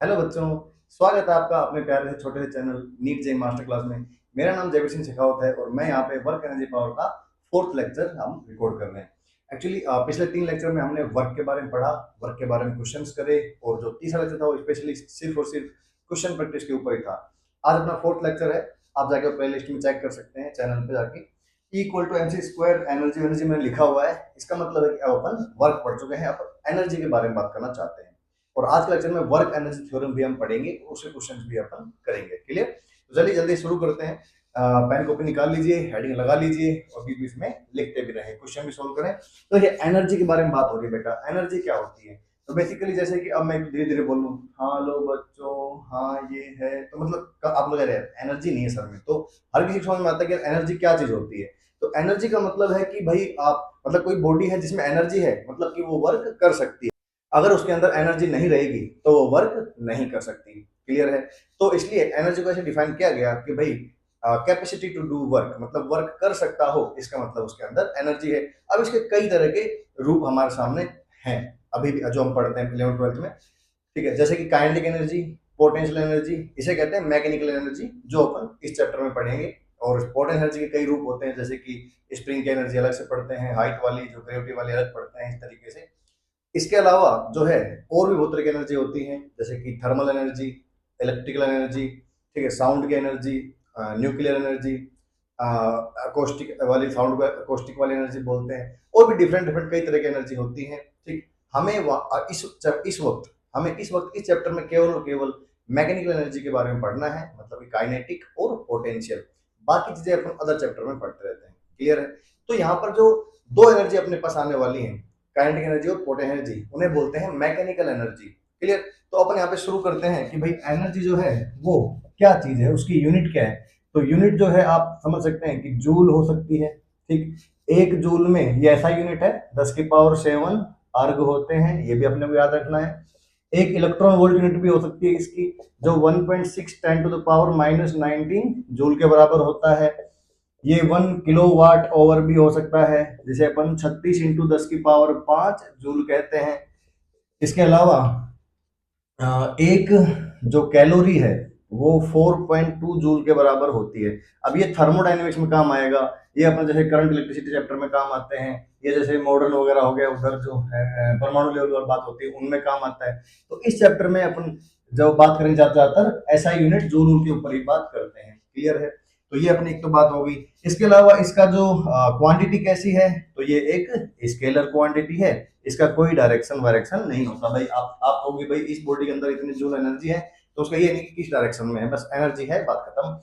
Hello बच्चों, स्वागत है आपका अपने प्यारे से छोटे से चैनल नीट जे मास्टर क्लास में। मेरा नाम जयवीर सिंह शेखावत है और मैं यहाँ पे वर्क एनर्जी पावर का फोर्थ लेक्चर हम रिकॉर्ड कर रहे हैं। एक्चुअली पिछले 3 लेक्चर में हमने वर्क के बारे में पढ़ा, वर्क के बारे में क्वेश्चंस करे और जो तीसरा लेक्चर था वो स्पेशली सिर्फ और सिर्फ क्वेश्चन प्रैक्टिस के ऊपर ही था। आज अपना फोर्थ लेक्चर है, आप जाके प्ले लिस्ट में चेक कर सकते हैं चैनल पे जाके। Equal to MC square energy energy में लिखा हुआ है, इसका मतलब है कि अब अपन वर्क पढ़ चुके हैं, अब एनर्जी के बारे में बात करना चाहते हैं। और आज के लेक्चर में वर्क एनर्जी थ्योरम भी हम पढ़ेंगे, उसके क्वेश्चंस भी अपन करेंगे। क्लियर? तो चलिए जल्दी शुरू करते हैं। पेन कॉपी निकाल लीजिए, हेडिंग लगा लीजिए और बीच बीच में लिखते भी रहें, क्वेश्चन भी सोल्व करें। तो ये एनर्जी के बारे में बात हो रही है बेटा, एनर्जी क्या होती है। तो बेसिकली जैसे कि अब मैं धीरे धीरे बोलूँ, हाँ लो बच्चों, हाँ ये है, तो मतलब आप लोग एनर्जी नहीं है सर में, तो हर किसी को समझ में आता है कि एनर्जी क्या चीज होती है। तो एनर्जी का मतलब है कि भाई आप मतलब कोई बॉडी है जिसमें एनर्जी है, मतलब कि वो वर्क कर सकती है। अगर उसके अंदर एनर्जी नहीं रहेगी तो वो वर्क नहीं कर सकती। क्लियर है? तो इसलिए एनर्जी को ऐसे डिफाइन किया गया कि भाई कैपेसिटी टू डू वर्क, मतलब वर्क कर सकता हो, इसका मतलब उसके अंदर एनर्जी है। अब इसके कई तरह के रूप हमारे सामने हैं, अभी भी जो हम पढ़ते हैं 11th 12th में। ठीक है, जैसे कि काइनेटिक एनर्जी, पोटेंशियल एनर्जी, इसे कहते हैं मैकेनिकल एनर्जी, जो अपन इस चैप्टर में पढ़ेंगे। और पोटेंशियल एनर्जी के कई रूप होते हैं, जैसे कि स्प्रिंग की एनर्जी अलग से पढ़ते हैं, हाइट वाली जो ग्रेविटी वाली अलग पढ़ते हैं, इस तरीके से। इसके अलावा जो है और भी बहुत तरह की एनर्जी होती है, जैसे कि थर्मल एनर्जी, इलेक्ट्रिकल एनर्जी, ठीक है, साउंड की एनर्जी, न्यूक्लियर एनर्जी, अकोस्टिक वाली, साउंड को अकोस्टिक वाली एनर्जी बोलते हैं। और भी डिफरेंट डिफरेंट कई तरह की एनर्जी होती है। ठीक, हमें इस वक्त इस चैप्टर में केवल और केवल मैकेनिकल एनर्जी के बारे में पढ़ना है, मतलब कि काइनेटिक और पोटेंशियल। बाकी चीजें अपन अदर चैप्टर में पढ़ते रहते हैं। क्लियर है? तो यहाँ पर जो दो एनर्जी अपने पास आने वाली हैं, काइनेटिक एनर्जी और पोटेंशियल एनर्जी, उन्हें बोलते हैं मैकेनिकल एनर्जी। क्लियर? तो अपन यहाँ पे शुरू करते हैं कि भाई एनर्जी जो है वो क्या चीज है, उसकी यूनिट क्या है। तो यूनिट जो है आप समझ सकते हैं कि जूल हो सकती है। ठीक, एक जूल में ये ऐसा यूनिट है 10⁷ अर्ग होते हैं, ये भी अपने को याद रखना है। एक इलेक्ट्रॉन वोल्ट यूनिट भी हो सकती है इसकी, जो 1.6 10⁻⁻19 जूल के बराबर होता है। ये 1 किलोवाट ओवर भी हो सकता है, जिसे अपन 36 × 10⁵ जूल कहते हैं। इसके अलावा एक जो कैलोरी है वो 4.2 जूल के बराबर होती है। अब ये थर्मोडायनेमिक्स में काम आएगा, ये अपने जैसे करंट इलेक्ट्रिसिटी चैप्टर में काम आते हैं, ये जैसे मॉडर्न वगैरह हो गया उधर जो है परमाणु लेवल पर बात होती है उनमें काम आता है। तो इस चैप्टर में अपन जब बात करेंगे ज्यादातर ऐसा यूनिट जूल के ऊपर ही बात करते हैं। क्लियर है? तो ये अपनी एक तो बात हो गई। इसके अलावा इसका जो क्वांटिटी कैसी है, तो ये एक स्केलर क्वांटिटी है, इसका कोई डायरेक्शन वायरेक्शन नहीं होता। भाई आप कहोगे भाई इस बॉडी के अंदर इतनी जूल एनर्जी है, तो उसका ये नहीं कि किस डायरेक्शन में है, बस एनर्जी है, बात खत्म।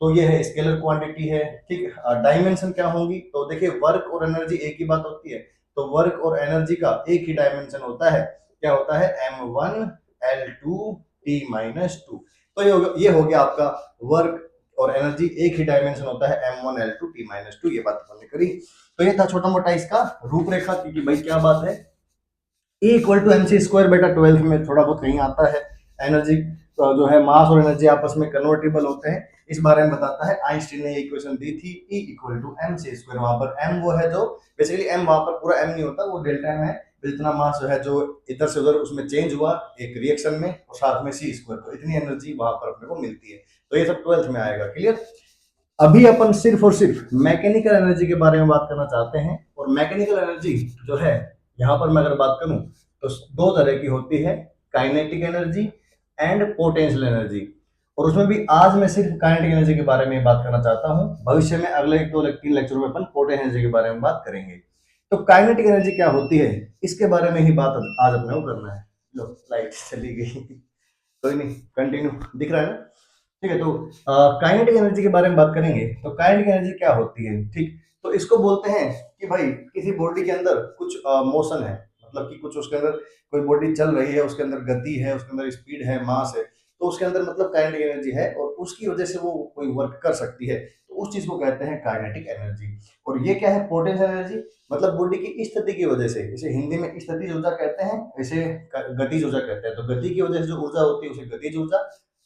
तो ये है स्केलर क्वांटिटी है। ठीक, डायमेंशन क्या होंगी, तो देखिए वर्क और एनर्जी एक ही बात होती है, तो वर्क और एनर्जी का एक ही डायमेंशन होता है, क्या होता है, m1l2t-2। तो ये हो गया आपका वर्क और एनर्जी, एक ही डायमेंशन होता है m1l2t-2। ये बात हमने करी। तो ये था छोटा मोटा इसका रूपरेखा कि भाई क्या बात है। E = mc² बेटा 12th में थोड़ा बहुत कहीं आता है। एनर्जी जो है मास और एनर्जी आपस में कन्वर्टेबल होते हैं, इस बारे में बताता है। आइंस्टीन ने इक्वेशन दी थी E = mc²। वहां पर m वो है जो बेसिकली m वहां पर पूरा m नहीं होता, वो डेल्टा m है, जितना मास जो है जो इधर से उधर उसमें चेंज हुआ एक रिएक्शन में, और साथ में c², तो इतनी एनर्जी वहां पर अपने को मिलती है। तो ये सब 12th में आएगा। क्लियर? अभी अपन सिर्फ और सिर्फ मैकेनिकल एनर्जी के बारे में बात करना चाहते हैं। और मैकेनिकल एनर्जी जो है, यहां पर मैं अगर बात करूं तो दो तरह की होती है, kinetic energy and potential energy. और उसमें भी आज मैं सिर्फ काइनेटिक एनर्जी के बारे में बात करना चाहता हूं, भविष्य में अगले 2-3 लेक्चर में अपन पोटेंशियल एनर्जी के बारे में बात करेंगे। तो काइनेटिक एनर्जी क्या होती है, इसके बारे में ही बात आज अपने को करना है। लो लाइट चली गई, कोई नहीं, कंटिन्यू दिख रहा है ना? ठीक है, तो काइनेटिक एनर्जी के बारे में बात करेंगे। तो काइनेटिक एनर्जी क्या होती है? ठीक, तो इसको बोलते हैं कि भाई किसी बॉडी के अंदर कुछ मोशन है, मतलब कि कुछ उसके अंदर कोई बॉडी चल रही है, उसके अंदर गति है, उसके अंदर स्पीड है, मास है, तो उसके अंदर मतलब काइनेटिक एनर्जी है और उसकी वजह से वो कोई वर्क कर सकती है, तो उस चीज को कहते हैं काइनेटिक एनर्जी। और ये क्या है, पोटेंशियल एनर्जी, मतलब बॉडी की स्थिति की वजह से, इसे हिंदी में स्थितिज ऊर्जा कहते हैं, इसे गतिज ऊर्जा कहते हैं। तो गति की वजह से जो ऊर्जा होती है उसे गतिज ऊर्जा,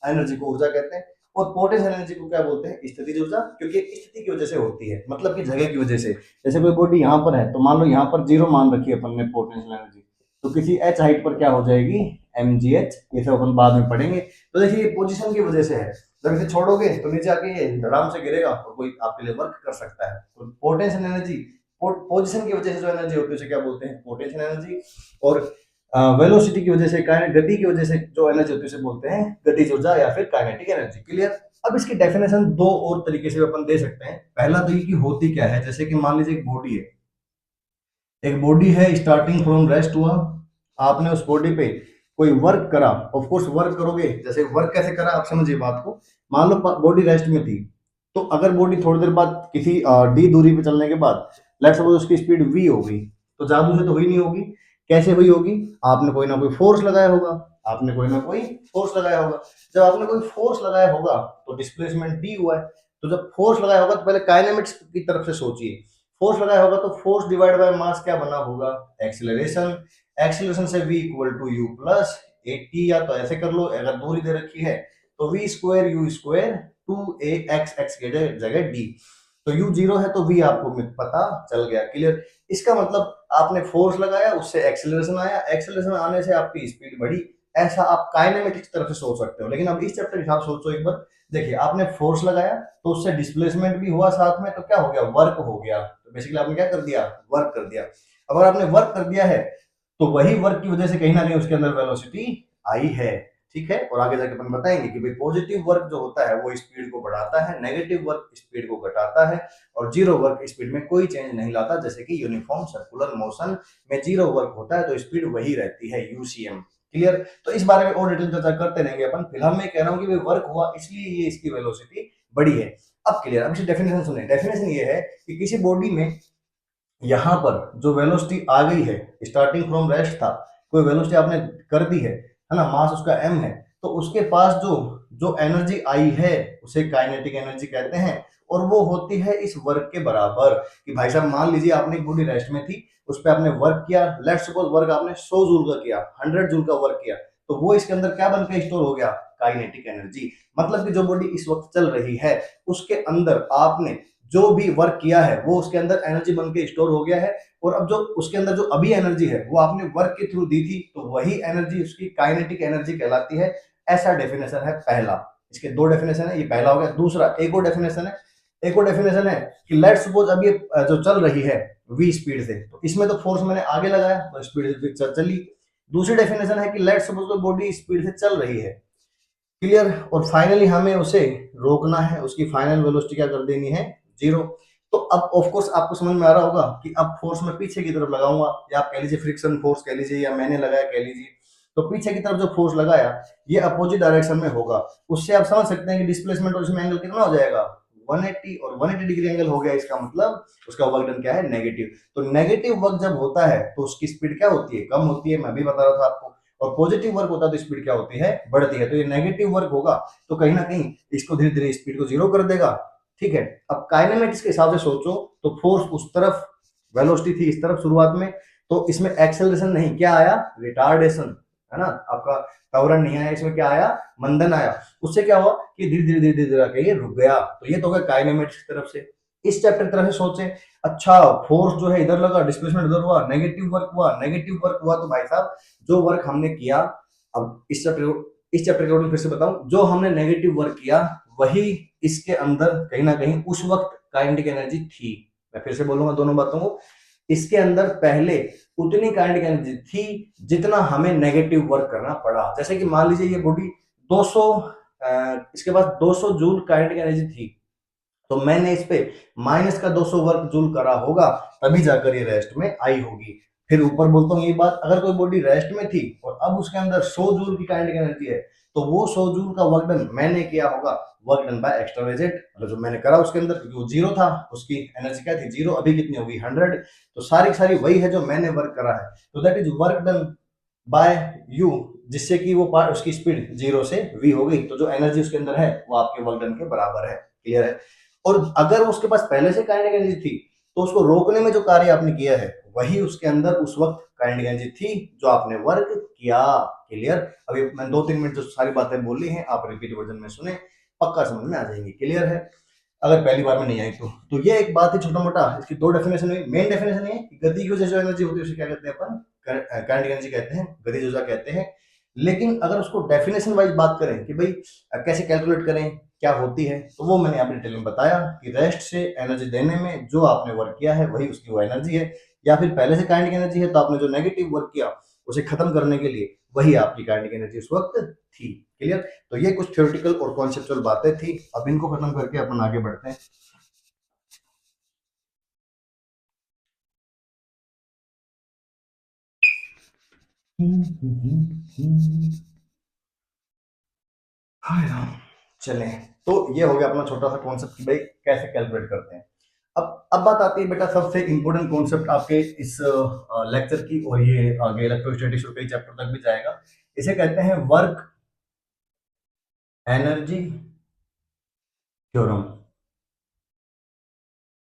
एनर्जी को ऊर्जा कहते हैं। और पोटेंशियल एनर्जी को क्या बोलते हैं, स्थितिज ऊर्जा, क्योंकि स्थिति की वजह से होती है, मतलब कि जगह की वजह से। जैसे कोई बॉडी यहाँ पर है, तो मान लो यहाँ पर 0 मान रखी है अपन ने पोटेंशियल एनर्जी, तो किसी h हाइट पर क्या हो जाएगी, mgh, ये सब अपन बाद में पढ़ेंगे। तो देखिए ये पोजीशन की वजह से है, जब इसे छोड़ोगे तो नीचे आके ये आराम से गिरेगा और कोई आपके लिए वर्क कर सकता है। तो पोटेंशियल एनर्जी, पोजीशन की वजह से जो एनर्जी होती है उसे क्या बोलते हैं, पोटेंशियल एनर्जी। और वेलोसिटी की वजह से, गति की वजह से जो एनर्जी होती है उसे बोलते हैं गतिज ऊर्जा या फिर काइनेटिक एनर्जी। क्लियर। अब इसकी डेफिनेशन दो और तरीके से अपन दे सकते हैं। पहला तो ये कि होती क्या है, जैसे कि मान लीजिए एक बॉडी है, एक बॉडी है, स्टार्टिंग फ्रॉम रेस्ट हुआ, आपने उस बॉडी पे कोई वर्क करा, ऑफ कोर्स वर्क करोगे, जैसे वर्क कैसे करा आप समझिए बात को। मान लो बॉडी रेस्ट में थी, तो अगर बॉडी थोड़ी देर बाद किसी डी दूरी पे चलने के बाद लेट्स सपोज उसकी स्पीड वी हो गई, तो जादू से तो हुई नहीं होगी। कैसे हुई होगी, आपने कोई ना कोई फोर्स लगाया होगा, आपने कोई ना कोई फोर्स लगाया होगा। जब आपने कोई फोर्स लगाया होगा तो डिस्प्लेसमेंट डी हुआ है। तो जब फोर्स लगाया होगा तो पहले काइनेमेटिक्स की तरफ से सोचिए, फोर्स लगाया होगा तो फोर्स डिवाइड बाय मास क्या बना होगा, एक्सीलरेशन। एक्सीलरेशन से v equal to u plus a t, या तो ऐसे कर लो, अगर दूरी दे रखी है तो v square u square 2ax, x की जगह d। तो u जीरो है तो v आपको पता चल गया। क्लियर। इसका मतलब आपने फोर्स लगाया, उससे एक्सीलरेशन आया, एक्सीलरेशन आने से आपकी स्पीड बढ़ी। ऐसा आप काइनेमेटिक्स तरफ से सोच सकते हो। लेकिन अब इस चैप्टर के हिसाब से सोचो एक बार, देखिए आपने फोर्स लगाया तो उससे डिस्प्लेसमेंट भी हुआ साथ में, तो क्या हो गया, वर्क हो गया। तो बेसिकली आपने क्या कर दिया, वर्क कर दिया। अगर आपने वर्क कर दिया है तो वही वर्क की वजह से कहीं ना कहीं उसके अंदर वेलोसिटी आई है। ठीक है। और आगे जाके अपन बताएंगे कि भाई पॉजिटिव वर्क जो होता है वो स्पीड को बढ़ाता है, नेगेटिव वर्क स्पीड को घटाता है, और जीरो वर्क स्पीड में कोई चेंज नहीं लाता। जैसे कि यूनिफॉर्म सर्कुलर मोशन में जीरो वर्क होता है तो स्पीड वही रहती है, यूसीएम। क्लियर। तो इस बारे में और डिटेल चर्चा करते रहेंगे अपन। फिलहाल मैं कह रहा हूँ कि वर्क हुआ इसलिए ये इसकी वेलोसिटी बढ़ी है। अब क्लियर। अब इसकी डेफिनेशन सुने। डेफिनेशन ये है कि किसी बॉडी में यहां पर जो वेलोसिटी आ गई है, स्टार्टिंग फ्रॉम रेस्ट था, कोई वेलोसिटी आपने कर दी है ना, मास उसका m है, तो उसके पास जो जो एनर्जी आई है उसे काइनेटिक एनर्जी कहते हैं, और वो होती है इस वर्क के बराबर। कि भाई साहब मान लीजिए आपने एक बॉडी रेस्ट में थी, उस पर आपने वर्क किया, लेट्स सपोज वर्क आपने 100 जूल का किया, 100 जूल का वर्क किया, तो वो इसके अंदर क्या बन के स्टोर हो गया, काइनेटिक एनर्जी। मतलब कि जो बॉडी इस वक्त चल रही है उसके अंदर आपने जो भी वर्क किया है वो उसके अंदर एनर्जी बन के स्टोर हो गया है, और अब जो उसके अंदर जो अभी एनर्जी है वो आपने वर्क के थ्रू दी थी, तो वही एनर्जी उसकी काइनेटिक एनर्जी कहलाती है। ऐसा डेफिनेशन है पहला। इसके दो डेफिनेशन है, ये पहला हो गया। दूसरा एक और डेफिनेशन है, एक और डेफिनेशन है कि लेट्स सपोज अब ये जो चल रही है v स्पीड से, तो इसमें तो फोर्स मैंने आगे लगाया तो स्पीड से चली। दूसरी डेफिनेशन है कि लेट्स सपोज बॉडी स्पीड से चल रही है। क्लियर। और फाइनली हमें उसे रोकना है, उसकी फाइनल वेलोसिटी क्या कर देनी है, जीरो। तो अब ऑफ कोर्स आपको समझ में आ रहा होगा कि अब फोर्स मैं पीछे की तरफ लगाऊंगा, या आप कह लीजिए फ्रिक्शन फोर्स कह लीजिए, या मैंने लगाया कह लीजिए, तो पीछे की तरफ जो फोर्स लगाया ये अपोजिट डायरेक्शन में होगा। उससे आप समझ सकते हैं कि डिस्प्लेसमेंट और इसमें एंगल कितना हो जाएगा, 180, और 180 डिग्री एंगल हो गया। इसका मतलब उसका वर्क डन क्या है, नेगेटिव। तो नेगेटिव वर्क जब होता है तो उसकी स्पीड क्या होती है, कम होती है, मैं भी बता रहा था आपको। और पॉजिटिव वर्क होता है तो स्पीड क्या होती है, बढ़ती है। तो ये नेगेटिव वर्क होगा तो कहीं ना कहीं इसको धीरे धीरे स्पीड को जीरो कर देगा। ठीक है। अब काइनेमेटिक्स के हिसाब से सोचो तो फोर्स उस तरफ, वेलोसिटी थी इस तरफ शुरुआत में, तो इसमें एक्सेलरेशन नहीं, क्या आया, रिटार्डेशन, है ना, आपका त्वरण नहीं आया, इसमें क्या आया, मंदन आया। उससे क्या हुआ कि धीरे धीरे धीरे धीरे आके ये रुक गया। तो ये तो हो गया काइनेमेटिक्स की तरफ से। इस चैप्टर की तरफ से सोचे, अच्छा फोर्स जो है इधर लगा, डिस्प्लेसमेंट इधर हुआ, नेगेटिव वर्क हुआ, नेगेटिव वर्क हुआ, तो भाई साहब जो वर्क हमने किया, अब इस चैप्टर के अकॉर्डिंग फिर से बताऊं, जो हमने नेगेटिव वर्क किया वही इसके अंदर कहीं ना कहीं उस वक्त काइनेटिक एनर्जी थी। मैं फिर से बोलूंगा दोनों बातों को, इसके अंदर पहले उतनी काइनेटिक एनर्जी थी जितना हमें नेगेटिव वर्क करना पड़ा। जैसे कि मान लीजिए ये बॉडी 200, इसके पास 200 जूल काइनेटिक एनर्जी थी, तो मैंने इस पे माइनस का 200 वर्क जूल करा होगा, तभी जाकर ये रेस्ट में आई होगी। फिर ऊपर बोलता हूँ ये बात, अगर कोई बॉडी रेस्ट में थी और अब उसके अंदर 100 जूल की काइनेटिक एनर्जी है, तो वो 100 जूल का वर्क डन मैंने किया होगा, work done bye extra agent, मतलब जो मैंने करा उसके अंदर, क्योंकि वो जीरो था, उसकी एनर्जी क्या थी, जीरो, अभी कितनी होगी, 100। तो सारी सारी वही है जो मैंने वर्क करा है, तो that is work done bye you, जिससे कि वो पार्ट उसकी स्पीड जीरो से v हो गई। तो जो एनर्जी उसके अंदर है वो आपके वर्क डन के बराबर है। क्लियर है। और अगर उसके पास पहले से काइनेटिक एनर्जी थी तो उसको रोकने में जो कार्य आपने किया है वही उसके अंदर उस वक्त काइनेटिक एनर्जी थी जो आपने वर्क किया। क्लियर। अभी मैंने 2-3 मिनट जो सारी बातें बोली हैं आप रिपीट वर्जन में सुने, पक्का समझ में आ जाएंगी। क्लियर है, अगर पहली बार में नहीं आई तो ये एक बात है छोटा मोटा। इसकी दो डेफिनेशन हुई। मेन डेफिनेशन है कि गति की वजह से जो एनर्जी होती है उसे क्या कहते हैं अपन, काइनेटिक एनर्जी कहते हैं, गतिज ऊर्जा कहते हैं। लेकिन अगर उसको डेफिनेशन वाइज बात करें कि भाई कैसे कैलकुलेट करें, क्या होती है, तो वो मैंने आपने डिटेल में बताया कि रेस्ट से एनर्जी देने में जो आपने वर्क किया है वही उसकी वो एनर्जी है, या फिर पहले से काइनेटिक एनर्जी है तो आपने जो नेगेटिव वर्क किया उसे खत्म करने के लिए वही आपकी काइनेटिक एनर्जी उस वक्त थी। क्लियर? तो ये कुछ थ्योरेटिकल और कॉन्सेप्चुअल बातें थी, अब इनको खत्म करके अपन आगे बढ़ते हैं। हाय राम। चलें, तो ये हो गया अपना छोटा सा कॉन्सेप्ट कि भाई कैसे कैलकुलेट करते हैं। अब बात आती है बेटा सबसे इंपॉर्टेंट कॉन्सेप्ट आपके इस लेक्चर की, और ये आगे इलेक्ट्रोस्टैटिक्स और कई चैप्टर तक भी जाएगा। इसे कहते हैं वर्क एनर्जी थ्योरम,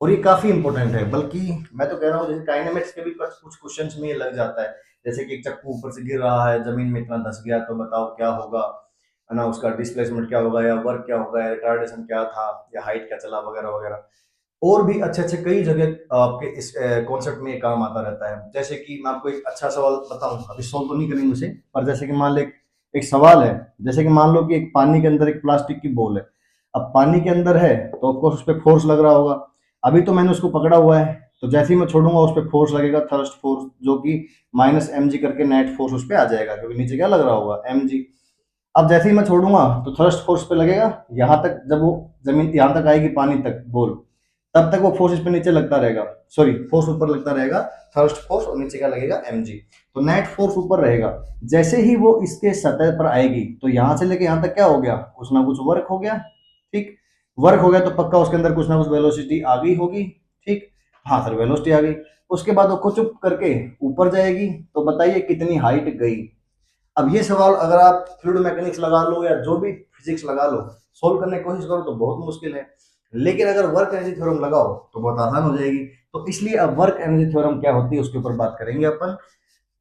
और ये काफी इंपॉर्टेंट है, बल्कि मैं तो कह रहा हूँ जैसे काइनेमेटिक्स के भी कुछ कुछ क्वेश्चंस में ये लग जाता है। जैसे कि एक चक्कू ऊपर से गिर रहा है, जमीन में इतना धस गया, तो बताओ क्या होगा, है ना, उसका डिस्प्लेसमेंट क्या होगा, या वर्क क्या होगा, या रिटार्डेशन क्या था, या हाइट क्या चला, वगैरह वगैरह। और भी अच्छे अच्छे कई जगह आपके इस कॉन्सेप्ट में ये काम आता रहता है। जैसे कि मैं आपको एक अच्छा सवाल बताऊं, अभी सॉल्व तो नहीं करेंगे उसे, पर जैसे कि मान ले एक सवाल है, जैसे कि मान लो कि एक पानी के अंदर एक प्लास्टिक की बॉल है। अब पानी के अंदर है तो ऑफकोर्स उस पर फोर्स लग रहा होगा। अभी तो मैंने उसको पकड़ा हुआ है, तो जैसे ही मैं छोड़ूंगा उस पर फोर्स लगेगा, थर्स्ट फोर्स, जो कि माइनस एम जी करके नेट फोर्स उस पर आ जाएगा, क्योंकि नीचे क्या लग रहा होगा, एम जी। अब जैसे ही मैं छोड़ूंगा तो थर्स्ट फोर्स पे लगेगा, यहाँ तक, जब वो जमीन यहाँ तक आएगी पानी तक बोल, तब तक वो फोर्स इस पे नीचे लगता रहेगा, सॉरी फोर्स ऊपर लगता रहेगा, थर्स्ट फोर्स, और नीचे क्या लगेगा, एम जी। तो नेट फोर्स ऊपर रहेगा। जैसे ही वो इसके सतह पर आएगी तो यहाँ से लेके यहाँ तक क्या हो गया, कुछ ना कुछ वर्क हो गया। ठीक, वर्क हो गया तो पक्का उसके अंदर कुछ ना कुछ वेलोसिटी आ गई होगी। ठीक, हाँ सर वेलोसिटी आ गई। उसके बाद वो कुछ चुप करके ऊपर जाएगी, तो बताइए कितनी हाइट गई। अब ये सवाल अगर आप फ्लूइड मैकेनिक्स लगा लो या जो भी फिजिक्स लगा लो, सोल्व करने की कोशिश करो तो बहुत मुश्किल है। लेकिन अगर वर्क एनर्जी थ्योरम लगाओ तो बहुत आसान हो जाएगी। तो इसलिए अब वर्क एनर्जी थ्योरम क्या होती है उसके ऊपर बात करेंगे अपन।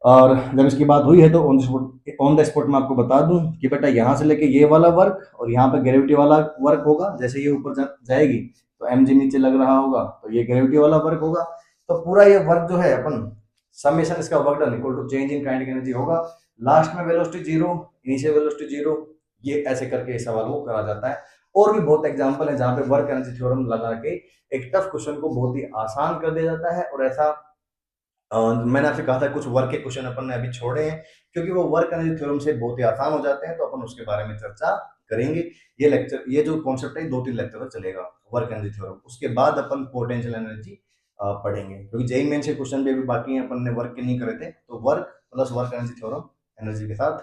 और जब इसकी बात हुई है तो ऑन द स्पॉट मैं आपको बता दूं कि बेटा यहाँ से लेके ये वाला वर्क और यहाँ पे ग्रेविटी वाला वर्क होगा। जैसे ये ऊपर जाएगी तो एम जी नीचे लग रहा होगा, तो ये ग्रेविटी वाला वर्क होगा। तो पूरा ये वर्क जो है अपन, समेशन इसका work done equal to change in kinetic energy होगा। लास्ट में velocity zero, initial velocity zero, ये ऐसे करके ये सवाल वो करा जाता है। और भी बहुत एग्जांपल है जहां पे वर्क एनर्जी थ्योरम लगा के एक टफ क्वेश्चन को बहुत ही आसान कर दिया जाता है। और ऐसा मैंने आपसे कहा था कुछ वर्क के क्वेश्चन अपन ने अभी छोड़े हैं, क्योंकि वो वर्क एनर्जी थ्योरम से बहुत ही आसान हो जाते हैं, तो अपन उसके बारे में चर्चा करेंगे। ये लेक्चर, ये जो कॉन्सेप्ट है 2-3 लेक्चर तक चलेगा, वर्क एनर्जी थ्योरम। उसके बाद अपन पोटेंशियल एनर्जी पढ़ेंगे, क्योंकि जेईई मेन से क्वेश्चन भी अभी बाकी हैं, अपन ने वर्क के नहीं करे थे, तो work plus work energy theorem energy के साथ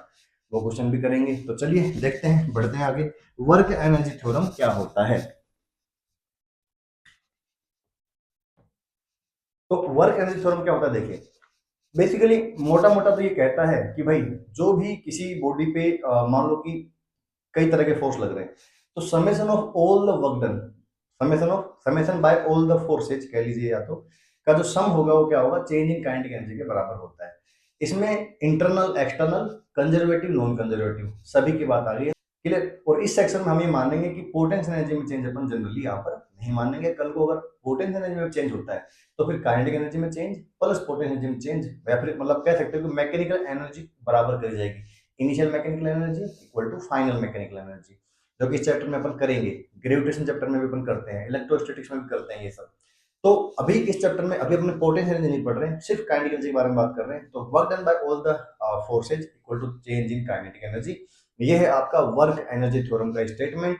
वो क्वेश्चन भी करेंगे। तो चलिए देखते हैं, बढ़ते हैं आगे। वर्क एनर्जी थ्योरम क्या होता है? तो वर्क एनर्जी थ्योरम क्या होता है, देखिए बेसिकली मोटा मोटा तो ये कहता है कि भाई जो भी किसी बॉडी पे मान लो कि कई तरह के फोर्स लग रहे हैं, तो summation of all the work done, summation by all the forces कह लीजिए, या तो का जो सम होगा वो क्या होगा, चेंज इन काइनेटिक एनर्जी के बराबर होता है। इसमें internal, external, conservative, non conservative सभी की बात आ रही है। क्लियर? और इस सेक्शन में हम ये मानेंगे कि पोटेंशियल एनर्जी में चेंज अपन जनरली यहाँ पर नहीं मानेंगे। कल को अगर पोटेंशियल एनर्जी में चेंज होता है तो फिर काइनेटिक एनर्जी में चेंज प्लस पोटेंशियल एनर्जी में चेंज, या फिर मतलब कह सकते हो कि मैकेनिकल एनर्जी बराबर करी जाएगी। Initial mechanical energy equal to final mechanical energy, जो कि इस चैप्टर में अपन करेंगे। ग्रेविटेशन चैप्टर में भी अपन करते हैं, इलेक्ट्रोस्टैटिक्स में भी करते हैं ये सब। तो अभी इस चैप्टर में अभी अपने पोटेंशियल एनर्जी नहीं पढ़ रहे हैं, सिर्फ काइनेटिक एनर्जी के बारे में बात कर रहे हैं। तो work done by all the forces equal to change in kinetic energy, ये है आपका वर्क एनर्जी थ्योरम का स्टेटमेंट।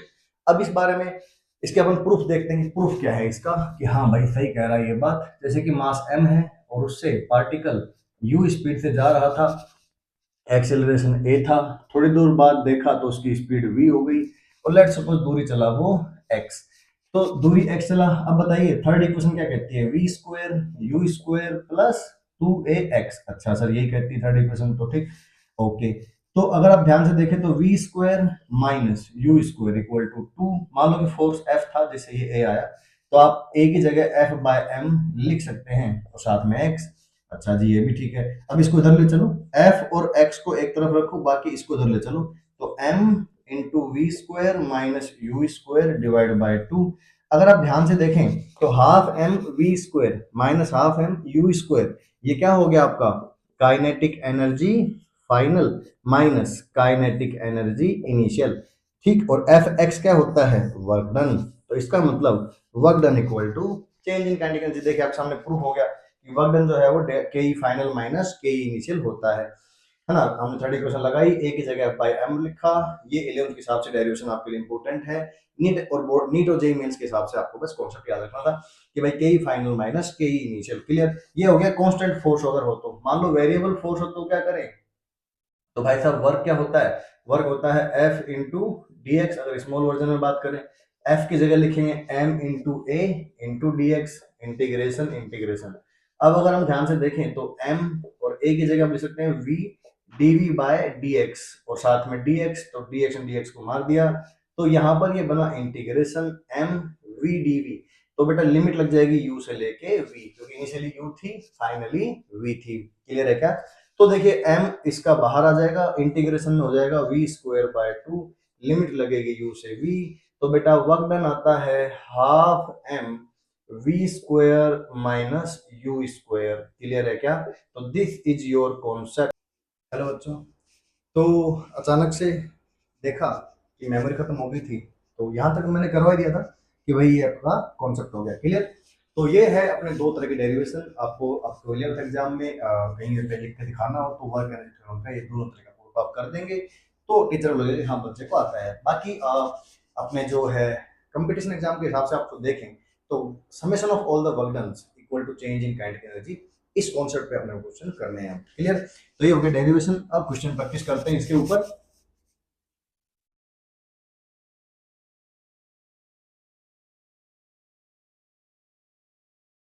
अब इस बारे में इसके अपन प्रूफ देखते हैं कि प्रूफ क्या है इसका, कि हाँ भाई सही कह रहा है ये बात। जैसे कि मास m है और उससे पार्टिकल u स्पीड से जा रहा था, एक्सेलरेशन a था, थोड़ी दूर बाद देखा तो उसकी स्पीड v हो गई, और लेट्स सपोज दूरी चला वो x। तो दूरी x चला। अब बताइए थर्ड इक्वेशन क्या कहती है, v square u square plus 2ax। अच्छा सर यही कहती है थर्ड इक्वेशन, तो ठीक, ओके। तो अगर आप ध्यान से देखें तो v square minus u square equal to 2, मान लो कि फोर्स एफ था जिससे ये ए आया, तो आप ए की जगह एफ बाय एम लिख सकते हैं और साथ में एक्स। अच्छा जी ये भी ठीक है। अब इसको इधर ले चलो, एफ और एक्स को एक तरफ रखो, बाकी इसको इधर ले चलो, तो m into v square minus u square divide by 2। अगर आप ध्यान से देखें तो half m v square minus half m u square, ये क्या हो गया आपका, kinetic energy final minus kinetic energy initial. ठीक, और एफ एक्स क्या होता है, वर्क डन। तो इसका मतलब work done equal to change in kinetic energy. देखिए आपके सामने प्रूफ हो गया कि वर्क डन जो है वो के फाइनल माइनस के इनिशियल होता है ना। हमने 30 क्वेश्चन लगाई, ए की जगह बाय एम लिखा। ये 11th के हिसाब से डेरिवेशन आपके लिए इंपॉर्टेंट है। नीट और बोर्ड, नीट और जेईई मेंस के हिसाब से आपको बस कॉन्सेप्ट याद रखना था कि भाई के फाइनल माइनस के इनिशियल। क्लियर, ये हो गया। कांस्टेंट फोर्स अगर हो तो, मान लो वेरिएबल फोर्स हो तो क्या करें, तो भाई साहब वर्क क्या होता है, वर्क होता है एफ इंटू डी एक्स। अगर स्मॉल वर्जन में बात करें, एफ की जगह लिखेंगे m into a into d x, integration integration. अब अगर हम ध्यान से देखें तो एम और ए की जगह हम लिख सकते हैं v d v by d x, और साथ में डी एक्स, तो डी एक्स डी एक्स को मार दिया, तो यहां पर ये बना इंटीग्रेशन एम वी डीवी। तो बेटा लिमिट लग जाएगी यू से लेके वी, क्योंकि इनिशियली यू थी, फाइनली वी थी। क्लियर है क्या। तो देखिए m इसका बाहर आ जाएगा, इंटीग्रेशन में हो जाएगा वी स्क्वायर बाय 2, लिमिट लगेगी u से v। तो बेटा वर्क डन आता है half m v square minus u square. Clear है क्या। तो this is your concept. Hello बच्चों, तो अचानक से देखा कि मेमोरी खत्म हो गई थी, तो यहाँ तक मैंने करवा दिया था कि भाई ये अपना कॉन्सेप्ट हो गया क्लियर। तो ये है अपने दो तरह के डेरिवेशन। आपको आपको एग्जाम में कहीं पे लिख के दिखाना हो तो वर्क एनर्जी थ्योरम का ये दोनों तरह का प्रूफ आप कर देंगे, तो टीचर बोलेंगे हाँ बच्चे को आता है। बाकी अपने जो है कंपटीशन एग्जाम के हिसाब से आपको देखें तो summation of all the work done equal to change in kinetic energy, इस कॉन्सेप्ट पे अपने क्वेश्चन करने हैं। क्लियर, तो ये हो गया डेरिवेशन। अब क्वेश्चन प्रैक्टिस करते हैं इसके ऊपर।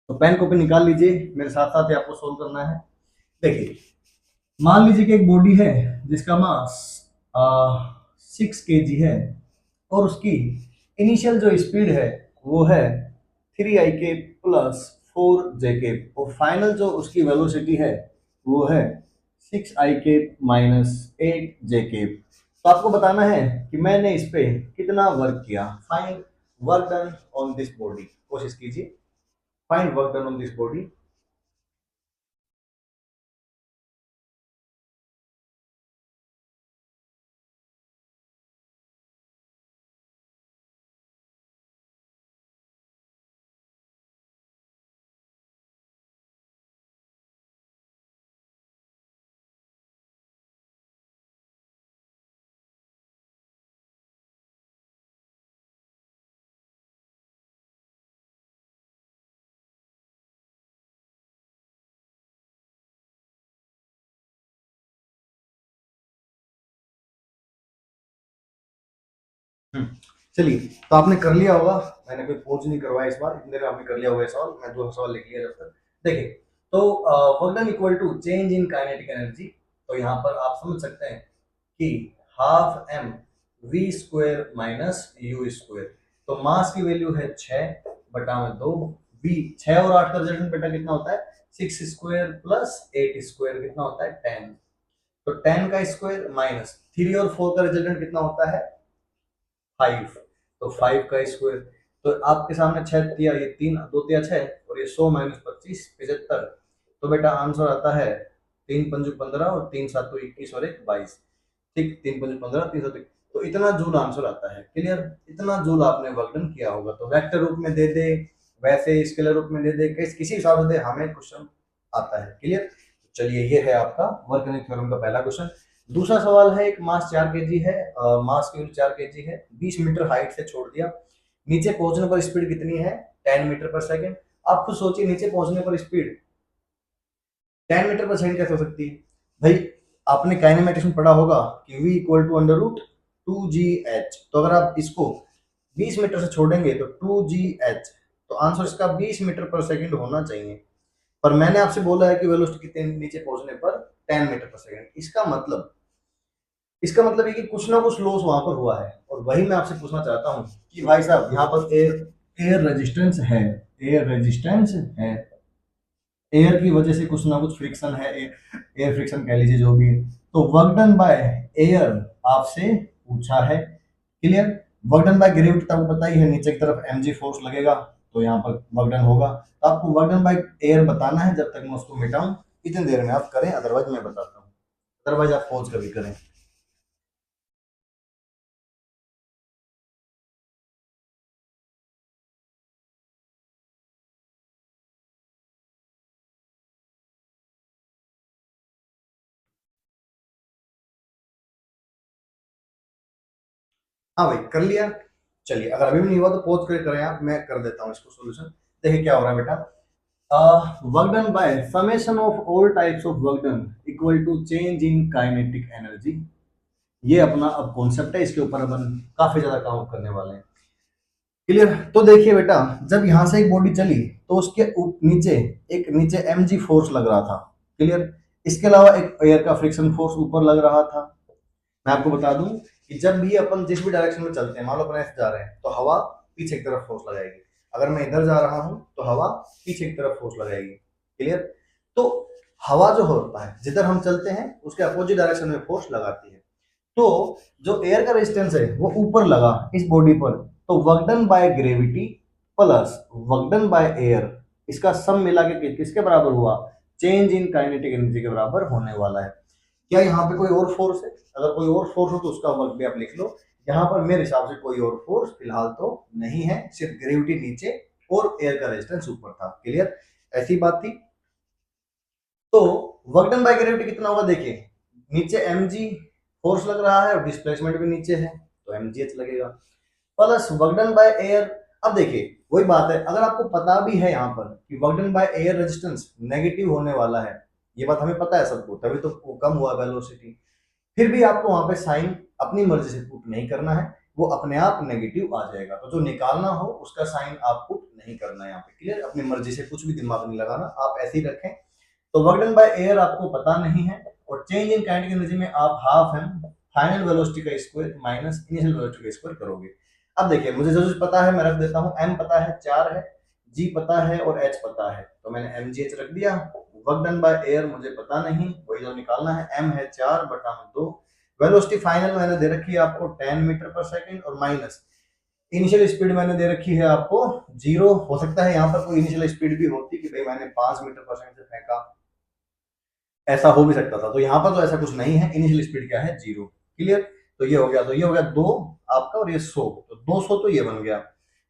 तो पेन कॉपी निकाल लीजिए, मेरे साथ साथ ही आपको सोल्व करना है। देखिए मान लीजिए कि एक बॉडी है जिसका मास 6 kg है, और उसकी इनिशियल जो स्पीड है वो है 3 i k plus 4 j k, और फाइनल जो उसकी वेलोसिटी है वो है 6 i k minus 8 j k। तो आपको बताना है कि मैंने इस पे कितना वर्क किया। Find work done on this body, कोशिश कीजिए। Find work done on this body. चलिए, तो आपने कर लिया होगा, मैंने कोई पोज नहीं करवाया इस बार, इतने देर आपने कर लिया होगा ये सवाल। मैं दो सवाल लिख लिया जब तक। देखिए, तो work done equal to change in kinetic energy. तो यहाँ पर आप समझ सकते हैं कि half m v square minus u square. तो मास की वैल्यू है 6 बटा में 2, वी 6 और 8 का रिजल्टेंट बेटा कितना होता है, 6 स्क्वायर प्लस 8 स्क्वायर कितना होता है 10। तो 10 का स्क्वायर माइनस 3 और 4 का रिजल्टेंट कितना होता है 5। तो 5 का स्क्वायर, तो आपके सामने 6 तिया, ये 3 2 तिया 6, और ये 100 माइनस 25 75। तो बेटा आंसर आता है 3 पंजू 15 और 3 सातों 21 और 1 22। ठीक, 3 पंजू 15 3 सातों, तो इतना जूल आंसर आता है। क्लियर, इतना जूल आपने वर्क डन किया होगा। तो वेक्टर रूप में दे दे, वैसे स्केलर रूप में दे दे, किसी हिसाब से दे, हमें क्वेश्चन आता है। क्लियर, चलिए ये है आपका वर्क डन थ्योरम का पहला क्वेश्चन। दूसरा सवाल है, एक मास 4 kg है, मास की वैल्यू 4 kg है, 20 मीटर हाइट से छोड़ दिया, नीचे पहुंचने पर स्पीड कितनी है 10 मीटर पर सेकंड। आप खुद सोचिए, नीचे पहुंचने पर स्पीड 10 मीटर पर सेकंड कैसे हो सकती है भाई। आपने काइनेमेटिक्स में पढ़ा होगा कि v equal to under root 2gh। तो अगर आप इसको 20 मीटर से छोड़ेंगे तो 2gh, तो आंसर इसका 20 मीटर पर सेकंड होना चाहिए। पर मैंने आपसे बोला है कि वेलोसिटी कितने नीचे पहुंचने पर 10 मीटर पर सेकंड। इसका मतलब ये कि कुछ ना कुछ लॉस वहां पर हुआ है, और वही मैं आपसे पूछना चाहता हूँ कि भाई साहब यहाँ पर एयर रेजिस्टेंस है, एयर रेजिस्टेंस है, एयर की वजह से कुछ ना कुछ फ्रिक्शन है, एयर फ्रिक्शन कह लीजिए जो भी है। तो वर्क डन बाय एयर आपसे पूछा है। Clear, work done by gravity तो आपको पता ही है, नीचे की तरफ mg फोर्स लगेगा, तो यहाँ पर वर्क डन होगा। तो आपको वर्क डन बाय एयर बताना है, जब तक मैं उसको मिटाऊं इतनी देर में आप करें, अदरवाइज मैं बताता हूँ। अदरवाइज आप पॉज कभी करें। हाँ भाई, कर लिया। चलिए, अगर अभी भी नहीं हुआ तो पॉज करके करें आप, मैं कर देता हूँ इसको सोल्यूशन। देखिए क्या हो रहा है बेटा। Work done by summation of all types of work done equal to change in kinetic energy. ये अपना अब कॉन्सेप्ट है, इसके ऊपर अपन काफी ज्यादा काम करने वाले हैं। क्लियर। तो देखिए बेटा, जब यहां से एक बॉडी चली तो उसके नीचे एक नीचे mg फोर्स लग रहा था। क्लियर। इसके अलावा एक एयर का फ्रिक्शन फोर्स ऊपर लग रहा था। मैं आपको बता दूं कि जब भी अपन जिस भी डायरेक्शन में चलते हैं, मान लो अपन ऐसे जा रहे हैं तो हवा पीछे की तरफ फोर्स लगाएगी। अगर मैं इधर जा रहा हूं तो हवा पीछे की तरफ फोर्स लगाएगी। क्लियर। तो हवा जो होता है जिधर हम चलते हैं उसके अपोजिट डायरेक्शन में फोर्स लगाती है। तो जो एयर का रेजिस्टेंस है वो ऊपर लगा इस बॉडी पर, तो work done by gravity plus work done by air, इसका सम मिला के किसके बराबर हुआ? चेंज इन काइनेटिक एनर्जी के बराबर होने वाला है। क्या यहाँ पे कोई और फोर्स है? अगर कोई और फोर्स हो तो उसका वर्क भी आप लिख लो। यहाँ पर मेरे हिसाब से कोई और फोर्स फिलहाल तो नहीं है, सिर्फ ग्रेविटी नीचे और एयर का रेजिस्टेंस ऊपर था। क्लियर। ऐसी बात थी। तो वर्क डन बाय ग्रेविटी कितना होगा? देखिए, नीचे mg फोर्स लग रहा है और डिस्प्लेसमेंट भी नीचे है तो mgh लगेगा, plus work done by air. अब देखिए वही बात है, अगर आपको पता भी है यहाँ पर कि work done by air resistance negative होने वाला है, ये बात हमें पता है सबको, तभी तो वो कम हुआ वेलोसिटी, फिर भी आपको वहां पे साइन अपनी मर्जी से पुट नहीं करना है, वो अपने आप नेगेटिव आ जाएगा। तो जो निकालना हो उसका साइन आप पुट नहीं करना है यहाँ पे। क्लियर। अपनी मर्जी से कुछ भी दिमाग नहीं लगाना, आप ऐसे ही रखें। तो वर्क डन बाय एयर आपको पता नहीं है, और चेंज इन काइनेटिक एनर्जी में आप हाफ एम फाइनल वेलोसिटी का स्क्वायर माइनस इनिशियल वेलोसिटी का स्क्वायर करोगे। अब देखिए, मुझे जो पता है मैं रख देता हूँ। m पता है 4 है, g पता है और h पता है, तो मैंने mgh रख दिया। वर्क डन बाय एयर मुझे पता नहीं, वही जो निकालना है। m है 4 बटा 2, वेलोसिटी फाइनल मैंने दे रखी है आपको 10 मीटर पर सेकंड, और माइनस इनिशियल स्पीड मैंने दे रखी है आपको 0। हो सकता है यहाँ पर कोई इनिशियल स्पीड भी होती कि भाई मैंने 5 मीटर पर सेकंड से फेंका, ऐसा हो भी सकता था। तो यहाँ पर तो ऐसा कुछ नहीं है, इनिशियल स्पीड क्या है? 0। क्लियर। तो ये हो गया, तो ये हो गया 2 आपका, और ये 100, तो 200 तो ये बन गया।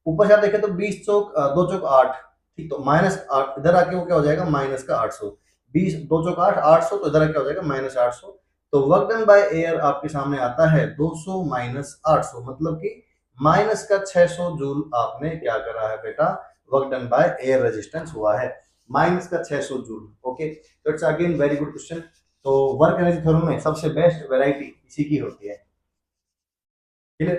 ऊपर से आप देखें तो 20 चौक 2 चौक 8, ठीक, तो माइनस 8 इधर आके वो क्या हो जाएगा? माइनस का 800। 20 2 चौक 8 800, तो इधर आके क्या हो जाएगा? माइनस 800। तो वर्क डन बाय एयर आपके सामने आता है 200 माइनस 800, मतलब कि माइनस का 600 जूल आपने क्या करा है बेटा? Work done by air resistance हुआ है माइनस का 600 जूल। ओके, तो it's again very good question. तो वर्क एनर्जी थ्योरम में सबसे बेस्ट वैरायटी इसी की होती है। ठीक है।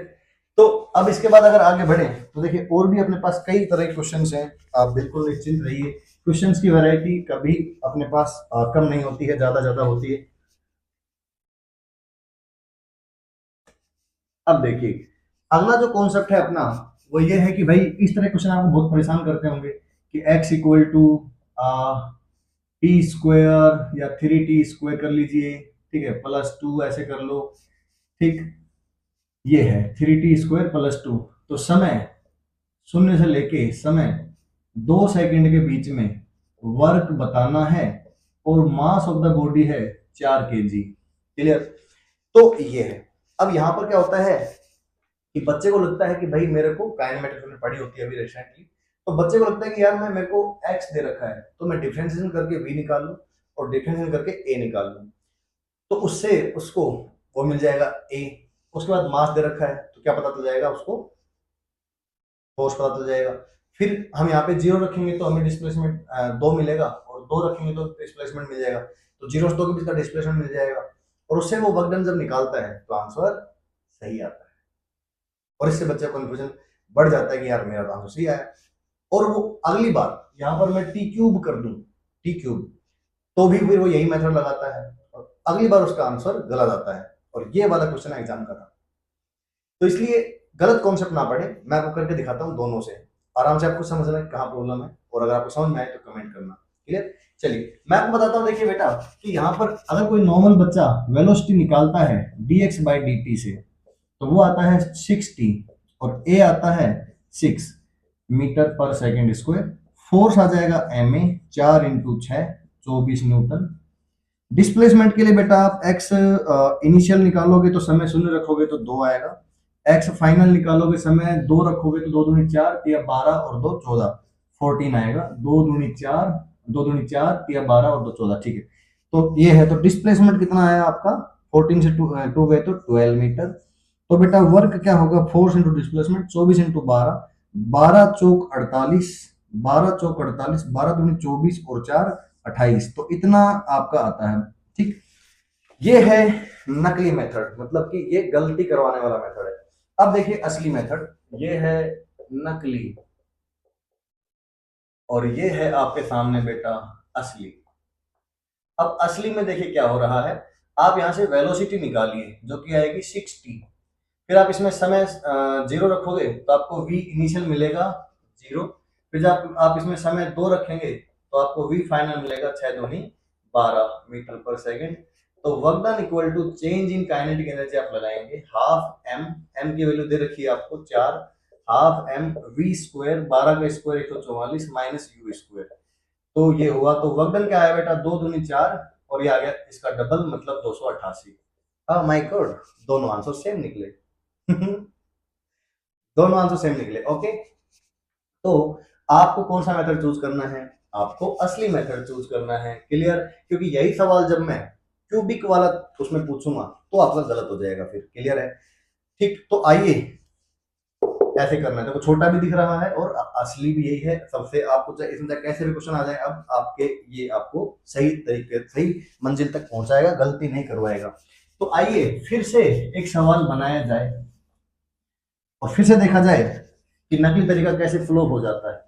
तो अब इसके बाद अगर आगे बढ़े तो देखिए और भी अपने पास कई तरह के क्वेश्चंस हैं, आप बिल्कुल निश्चिंत रहिए। क्वेश्चंस की वैरायटी कभी अपने पास कम नहीं होती है, ज्यादा ज्यादा होती है। अब देखिए, अगला जो कॉन्सेप्ट है अपना वो ये है कि भाई इस तरह क्वेश्चन आपको बहुत परेशान करते होंगे कि x equal to t square या 3t स्क्वायर कर लीजिए, ठीक है, प्लस 2 ऐसे कर लो। ठीक, ये है 3t स्क्वायर प्लस 2। तो समय शून्य से लेके समय 2 सेकंड के बीच में वर्क बताना है, और मास ऑफ द बॉडी है 4 kg। क्लियर। तो ये है। अब यहाँ पर क्या होता है कि बच्चे को लगता है कि भाई मेरे को काइनेमेटिक्स में पढ़ी होती है अभी रिसेंटली, तो बच्चे को लगता है कि यार मैं मेरे को x दे रखा है तो मैं डिफरेंशिएशन करके v निकाल लूं और डिफरेंशिएशन करके a निकाल लूं, तो उससे उसको वो मिल जाएगा a। उसके बाद मास दे रखा है तो क्या पता चल जाएगा उसको? फोर्स पता चल जाएगा। फिर हम यहाँ पे 0 रखेंगे तो हमें डिस्प्लेसमेंट 2 मिलेगा, और 2 रखेंगे तो डिस्प्लेसमेंट मिल जाएगा, तो 0 से 2 के बीच का डिस्प्लेसमेंट मिल जाएगा, और उससे वो वर्क डन जब निकालता है तो आंसर सही आता है। और इससे बच्चे का कन्फ्यूजन बढ़ जाता है कि यार मेरा तो आंसर सही आया, और वो अगली बार यहाँ पर मैं टी क्यूब कर दूं, टी क्यूब, तो भी फिर वो यही मेथड लगाता है और अगली बार उसका आंसर गलत आता है। और ये वाला क्वेश्चन एग्जाम का था, तो इसलिए गलत कॉन्सेप्ट ना पढ़े, मैं आपको करके दिखाता हूँ दोनों से, आराम से आपको समझना है कहाँ प्रॉब्लम है, और अगर आपको समझ में आए तो कमेंट करना। क्लियर। चलिए मैं आपको बताता हूँ। देखिए बेटा कि यहाँ पर अगर कोई नॉर्मल बच्चा वेलोसिटी निकालता है dx बाई dt से, तो वो आता है 60 और a आता है 6 metre per second square. Force आ जाएगा ma 4 इंटू 6 24 न्यूटन। डिस्प्लेसमेंट के लिए बेटा आप एक्स इनिशियल निकालोगे तो समय शून्य रखोगे तो 2 आएगा। एक्स फाइनल निकालोगे समय 2 रखोगे तो 2 दूनी 4 या 12 और 2 14 14 आएगा। 2 दूनी 4 2 दूनी 4 या 12 और 2 14 ठीक है। तो ये है, तो डिस्प्लेसमेंट कितना आया आपका 14 से 2 गए तो 12 मीटर। तो बेटा वर्क क्या होगा, फोर्स इंटू डिस्प्लेसमेंट 24 इंटू 12, 12 चौक 48, 12 चौक 48, 12 दूनी 24 और 4 28, तो इतना आपका आता है। ठीक, ये है नकली मेथड, मतलब कि ये गलती करवाने वाला मेथड है। अब देखिए असली मेथड, ये है नकली और ये है आपके सामने बेटा असली। अब असली में देखिए क्या हो रहा है, आप यहां से वेलोसिटी निकालिए जो कि आएगी 60, फिर आप इसमें समय 0 रखोगे तो आपको v इनिशियल मिलेगा 0, फिर जब आप इसमें समय 2 रखेंगे तो आपको v फाइनल मिलेगा 6 दूनी 12 मीटर पर सेकंड। तो work done equal to change in kinetic energy आप लगाएंगे हाफ एम, एम की वैल्यू दे रखी है आपको 4, हाफ एम वी स्क्वायर, 12 का स्क्वायर 144 माइनस यू स्क्वायर। तो ये हुआ, तो वर्क डन क्या आया बेटा 2 दूनी 4 और ये आ गया इसका डबल मतलब 288। हाँ माय गॉड, दोनों आंसर सेम निकले। दोनों आंसर सेम निकले। ओके, तो आपको कौन सा मेथड चूज करना है, आपको असली मेथड चूज करना है। क्लियर, क्योंकि यही सवाल जब मैं क्यूबिक वाला उसमें पूछूंगा तो आपका गलत हो जाएगा फिर। क्लियर है, ठीक, तो आइए ऐसे करना है, देखो छोटा भी दिख रहा है और असली भी यही है सबसे। आपको चाहे इसमें चाहे कैसे भी क्वेश्चन आ जाए, अब आपके ये आपको सही तरीके सही मंजिल तक पहुंचाएगा, गलती नहीं करवाएगा। तो आइए फिर से एक सवाल बनाया जाए और फिर से देखा जाए कि नकली तरीका कैसे फ्लो हो जाता है।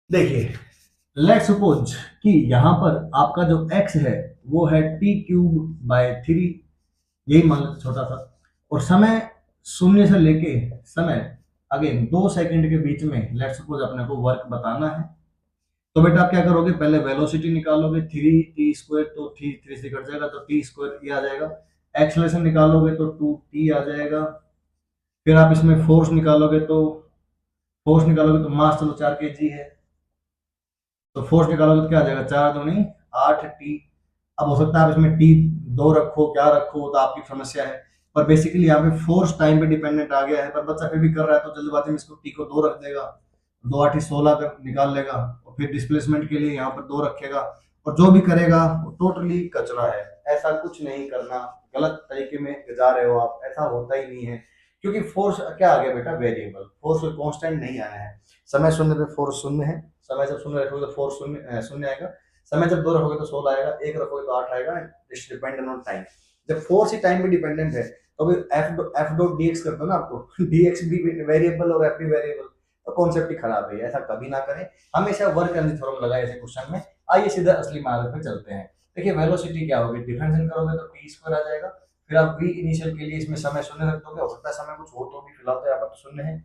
देखिए, लेट्स सपोज कि यहां पर आपका जो x है वो है t³/3, यही मान लो छोटा सा, और समय शून्य से लेके समय अगेन 2 सेकंड के बीच में लेट्स सपोज अपने को वर्क बताना है। तो बेटा आप क्या करोगे, पहले वेलोसिटी निकालोगे 3t², तो 3 से कट जाएगा तो t² ये आ जाएगा। एक्सलेशन निकालोगे तो 2t आ जाएगा। फिर आप इसमें फोर्स निकालोगे तो मास चलो 4 kg है, तो फोर्स निकालोगे तो क्या आ जाएगा 4 दूनी 8t। अब हो सकता है आप इसमें टी 2 रखो क्या रखो तो आपकी समस्या है, पर बेसिकली यहाँ पे फोर्स टाइम पे डिपेंडेंट आ गया है, पर बच्चा फिर भी कर रहा है तो जल्दबाजी में इसको टी को 2 रख देगा, 2 8 16 कर निकाल लेगा, और फिर डिस्प्लेसमेंट के लिए यहाँ पर 2 रखेगा, और जो भी करेगा वो टोटली कचरा है। ऐसा कुछ नहीं करना, गलत तरीके में जा रहे हो आप, ऐसा होता ही नहीं है। क्योंकि फोर्स क्या आ गया बेटा, वेरिएबल, फोर्स कोई कांस्टेंट नहीं आया है। समय शून्य पे फोर्स शून्य है, समय जब शून्य रखोगे तो फोर्स शून्य शून्य आएगा, समय जब 2 रखोगे तो 16 आएगा, 1 रखोगे तो 8 आएगा। It's dependent on time. जब फोर्स ही टाइम पे डिपेंडेंट है तो फिर एफ डॉट डीएक्स करते हो ना आपको, डीएक्स भी वेरिएबल और एफ भी वेरिएबल, तो कॉन्सेप्ट ही खराब है, ऐसा कभी ना करें। हमेशा वर्क एनर्जी थ्योरम लगाए ऐसे क्वेश्चन में। आइए सीधा असली मार्ग पे चलते हैं। देखिए वेलोसिटी क्या होगी, डिफरेंशियल करोगे तो t² आ जाएगा, फिर आप v इनिशियल के लिए इसमें समय शून्य रख दोगे, हो सकता है समय कुछ हो तो भी, फिलहाल तो यहाँ पर तो शून्य है,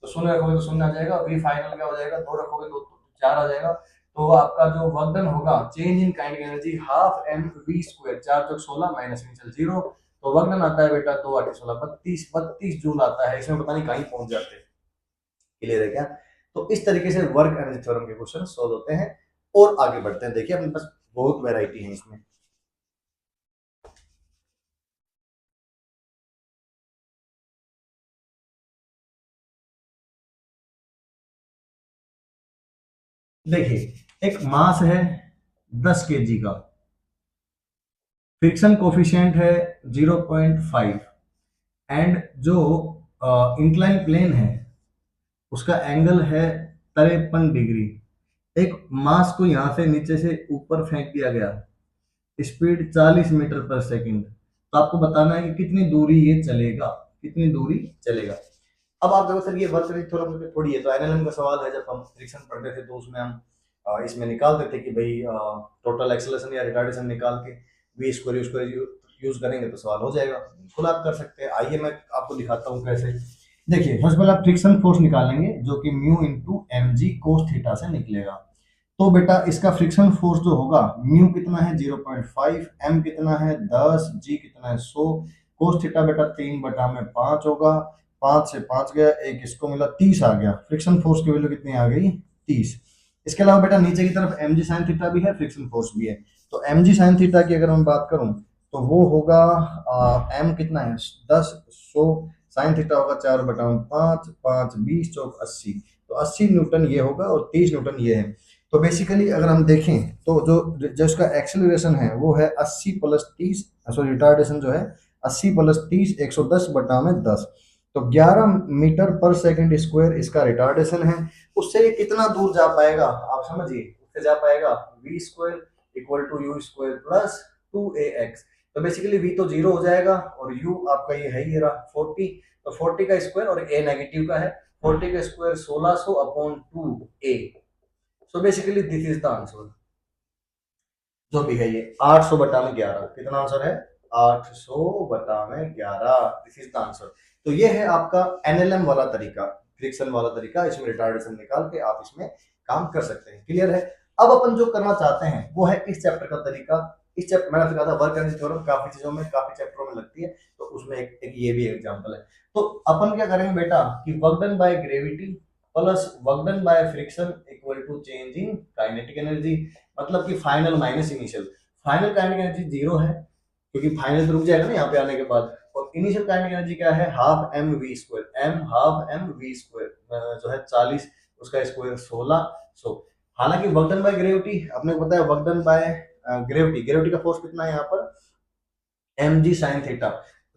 तो शून्य रखोगे तो शून्य आ जाएगा, v फाइनल क्या हो जाएगा 2 रखोगे तो 4 आ जाएगा। तो आपका जो वर्क डन होगा change in kinetic energy half m v square, 4 चौक 16 माइनस इनिशियल 0, तो वर्क डन आता है बेटा 2 8 16 32 जूल आता है। इसमें पता नहीं कहीं पहुंच जाते हैं। क्लियर है क्या? तो इस तरीके से वर्क एनर्जी थ्योरम के क्वेश्चन सोल्व होते हैं। और आगे बढ़ते हैं, देखिए अपने पास बहुत वैरायटी है इसमें। देखिए एक मास है 10 kg का, फ्रिक्शन कोफिशिएंट है 0.5, एंड जो इंक्लाइन प्लेन है उसका एंगल है 53 डिग्री। एक मास को यहां से नीचे से ऊपर फेंक दिया गया, स्पीड 40 मीटर पर सेकंड, तो आपको बताना है कि कितनी दूरी ये चलेगा, कितनी दूरी चलेगा। अब आप देखो सर ये वर्क रेट थोड़ा मुझे थोड़ी है, तो एनएलएम का सवाल है, जब हम फ्रिक्शन पढ़ते थे तो उसमें हम इसमें निकालते थे कि भाई टोटल एक्सेलरेशन या रिटार्डेशन निकाल के v square u square use करेंगे तो सवाल हो जाएगा। बिल्कुल आप कर सकते हैं, आइए मैं आपको दिखाता हूँ कैसे। देखिए सबसे पहले आप फ्रिक्शन फोर्स निकालेंगे जो कि mu into m g cos theta से निकलेगा। तो बेटा इसका फ्रिक्शन फोर्स जो होगा, म्यू कितना है 0.5, एम कितना है 10, जी कितना है 100, कोस थीटा बेटा 3/5 होगा, 5 से 5 गया, एक इसको मिला 30 आ गया, फ्रिक्शन फोर्स की वैल्यू कितनी आ गई 30। इसके अलावा बेटा नीचे की तरफ एम जी साइन थीटा भी है, फ्रिक्शन फोर्स भी है। तो एम जी साइन थीटा की अगर मैं बात करूं तो वो होगा एम कितना है 10, सो साइन थीटा होगा 4/5, 5 20 चौक 80। तो 80 न्यूटन ये होगा और 30 न्यूटन ये है। तो बेसिकली अगर हम देखें तो जो जो इसका एक्सेलरेशन है वो है 80 प्लस 30, सॉरी रिटार्डेशन जो है 80 प्लस 30 110/10। तो 11 मीटर पर सेकंड स्क्वायर इसका रिटार्डेशन है। उससे ये कितना दूर जा पाएगा आप समझिए, उससे जा पाएगा v square equal to u square plus 2ax। तो बेसिकली v तो जीरो हो जाएगा और u आपका ये है, ये रहा 40। तो 40 का स्क्वायर और a नेगेटिव का है, 40 का square 1600 upon 2a। So basically this is the answer, जो भी है ये 800/11। कितना आंसर है 800/11, दिस इज द आंसर। तो ये है आपका एनएलएम वाला तरीका, फ्रिक्शन वाला तरीका। इसमें रिटार्डेशन निकाल के आप इसमें काम कर सकते हैं। क्लियर है। अब अपन जो करना चाहते हैं वो है इस चैप्टर का तरीका। इस चैप्टर मैंने आपसे कहा था वर्क एनर्जी थ्योरम काफी चीजों में काफी चैप्टरों में लगती है, तो उसमें एक ये भी एग्जांपल है। तो अपन क्या करेंगे बेटा कि work done by gravity plus work done by friction equal to change in kinetic energy, मतलब कि final minus initial. Final kinetic energy zero है क्योंकि फाइनल तो रुक जाएगा ना यहाँ पे आने के बाद। और इनिशियल काइनेटिक एनर्जी क्या है half m v square, m half m v square जो है 40, उसका स्क्वायर 1600। हालांकि वर्क डन बाय ग्रेविटी अपने को पता है, work done by gravity, gravity का फोर्स कितना है यहाँ पर एम जी साइन थीटा,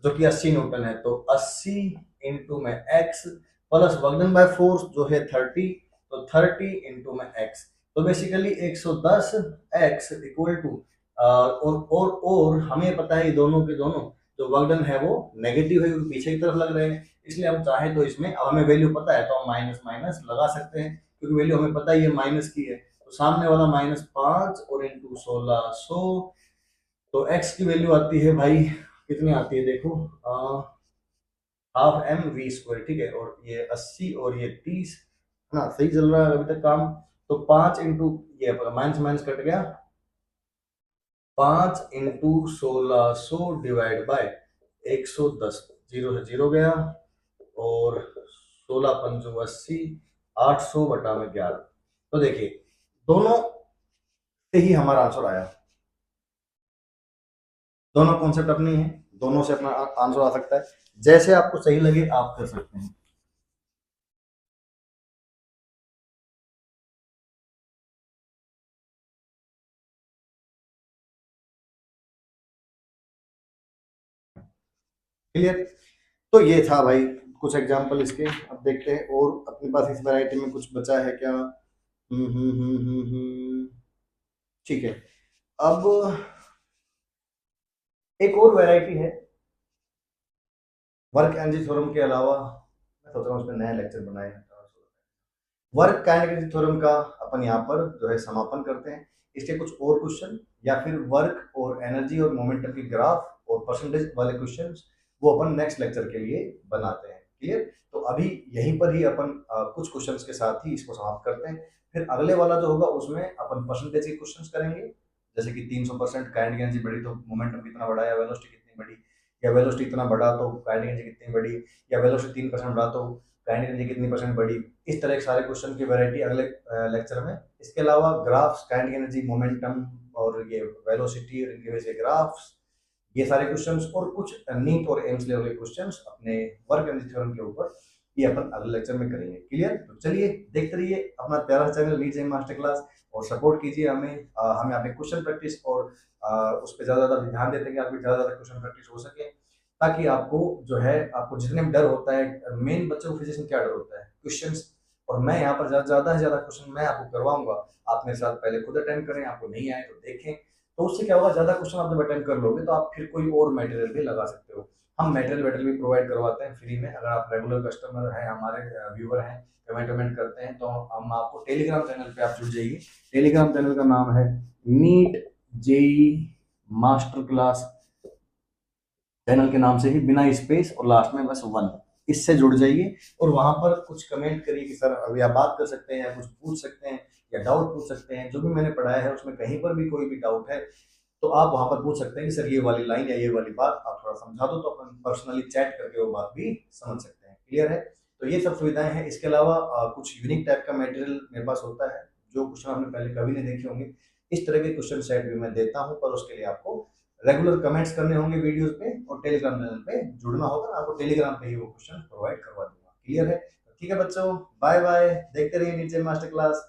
जो कि 80 न्यूटन है। तो 80 इंटू में x plus work done by force जो है 30, तो 30 इंटू में एक्स। तो बेसिकली 110 एक्स इक्वल टू और हमें पता है ये दोनों के दोनों जो वर्क डन है वो नेगेटिव है क्योंकि पीछे की तरफ लग रहे हैं। इसलिए हम चाहे तो इसमें अब हमें वैल्यू पता है तो हम माइनस माइनस लगा सकते हैं क्योंकि वैल्यू हमें पता है ये माइनस की है। तो सामने वाला -5 और इंटू 1600। तो x की वैल्यू आती है भाई, कितनी आती है देखो, हाफ एम वी स्क्वायर, ठीक है। और ये 80 और ये 30 है ना, सही चल रहा है अभी तक काम। तो 5 इंटू ये माइनस माइनस कट गया, 5 इंटू 1600 डिवाइड बाय 110, जीरो से जीरो गया और 16 पंचो 80, 800/11। तो देखिए दोनों से ही हमारा आंसर आया, दोनों कॉन्सेप्ट अपनी है, दोनों से अपना आंसर आ सकता है। जैसे आपको सही लगे आप कर सकते हैं। क्लियर। तो ये था भाई कुछ एग्जांपल इसके। अब देखते हैं और अपने पास इस वैरायटी में कुछ बचा है क्या। ठीक है। अब एक और वैरायटी है वर्क एनर्जी थ्योरम के अलावा, मैं सोच रहा हूँ उसमें नया लेक्चर बनाए। वर्क काइनेटिक थ्योरम का अपन यहाँ पर जो है समापन करते हैं। इसके कुछ और क्वेश्चन या फिर वर्क और एनर्जी और मोमेंटम की ग्राफ और परसेंटेज वाले क्वेश्चन वो अपन नेक्स्ट लेक्चर के लिए बनाते हैं। क्लियर। तो अभी यहीं पर ही अपन कुछ क्वेश्चंस के साथ ही इसको समाप्त करते हैं। फिर अगले वाला जो होगा उसमें अपन परसेंटेज के क्वेश्चंस करेंगे, जैसे कि 300% काइनेटिक एनर्जी बढ़ी तो मोमेंटम कितना बढ़ा, या वेलोसिटी कितनी बढ़ी, या वेलोसिटी इतना बढ़ा तो काइनेटिक एनर्जी कितनी बढ़ी, या वेलोसिटी 3% बढ़ा तो काइनेटिक एनर्जी कितनी परसेंट बढ़ी। इस तरह के सारे क्वेश्चन की वैरायटी अगले लेक्चर में। इसके अलावा ग्राफ्स, काइनेटिक एनर्जी, मोमेंटम और ये वेलोसिटी और इनके वजह से ग्राफ्स, ये सारे क्वेश्चंस और कुछ नीट और एम्स लेवल के क्वेश्चंस अपने वर्क एनर्जी थ्योरम के ऊपर ये अपन अगले लेक्चर में करेंगे। क्लियर। तो चलिए देखते रहिए अपना प्यारा channel NEET JEE master class और सपोर्ट कीजिए हमें। हमें यहाँ पे क्वेश्चन प्रैक्टिस और उस पर ज़्यादा ज़्यादा ध्यान देते हैं कि आपकी ज़्यादा ज़्यादा क्वेश्चन प्रैक्टिस हो सके, ताकि आपको जो है आपको जितने भी डर होता है, मेन बच्चों को फिजिक्स में क्या डर होता है क्वेश्चंस, और मैं यहाँ पर ज़्यादा से ज़्यादा क्वेश्चन मैं आपको करवाऊंगा। आप मेरे साथ पहले खुद अटेंड करें, आपको नहीं आए तो देखें। तो उससे क्या होगा, ज़्यादा क्वेश्चन आप जब अटेंड कर लोगे तो आप फिर कोई और मटेरियल भी लगा सकते हो। हम मटेरियल वेटेरियल भी प्रोवाइड करवाते हैं फ्री में। अगर आप रेगुलर कस्टमर हैं, हमारे व्यूअर हैं, पेमेंट वेमेंट करते हैं, तो हम आपको टेलीग्राम चैनल पे आप जुड़ जाइए। टेलीग्राम चैनल का नाम है NEET JEE master class. Channel के नाम से ही बिना स्पेस और लास्ट में बस 1, इससे जुड़ जाइए और वहां पर कुछ कमेंट करिए कि सर अभी आप बात कर सकते हैं या कुछ पूछ सकते हैं या डाउट पूछ सकते हैं। जो भी मैंने पढ़ाया है उसमें कहीं पर भी कोई भी डाउट है तो आप वहां पर पूछ सकते हैं कि सर ये वाली लाइन या ये वाली बात आप थोड़ा समझा दो, तो अपन पर्सनली चैट करके वो बात भी समझ सकते हैं। क्लियर है। तो ये सब सुविधाएं हैं। इसके अलावा कुछ यूनिक टाइप का मटेरियल मेरे पास होता है जो क्वेश्चन आपने पहले कभी नहीं देखे होंगे, इस तरह के क्वेश्चन सेट भी मैं देता हूँ, पर उसके लिए आपको रेगुलर कमेंट्स करने होंगे वीडियोस पे और टेलीग्राम चैनल पे जुड़ना होगा। आपको टेलीग्राम पे ही वो क्वेश्चन प्रोवाइड करवा दूंगा। क्लियर है? ठीक है बच्चों, बाय बाय, देखते रहिए नीचे मास्टर क्लास।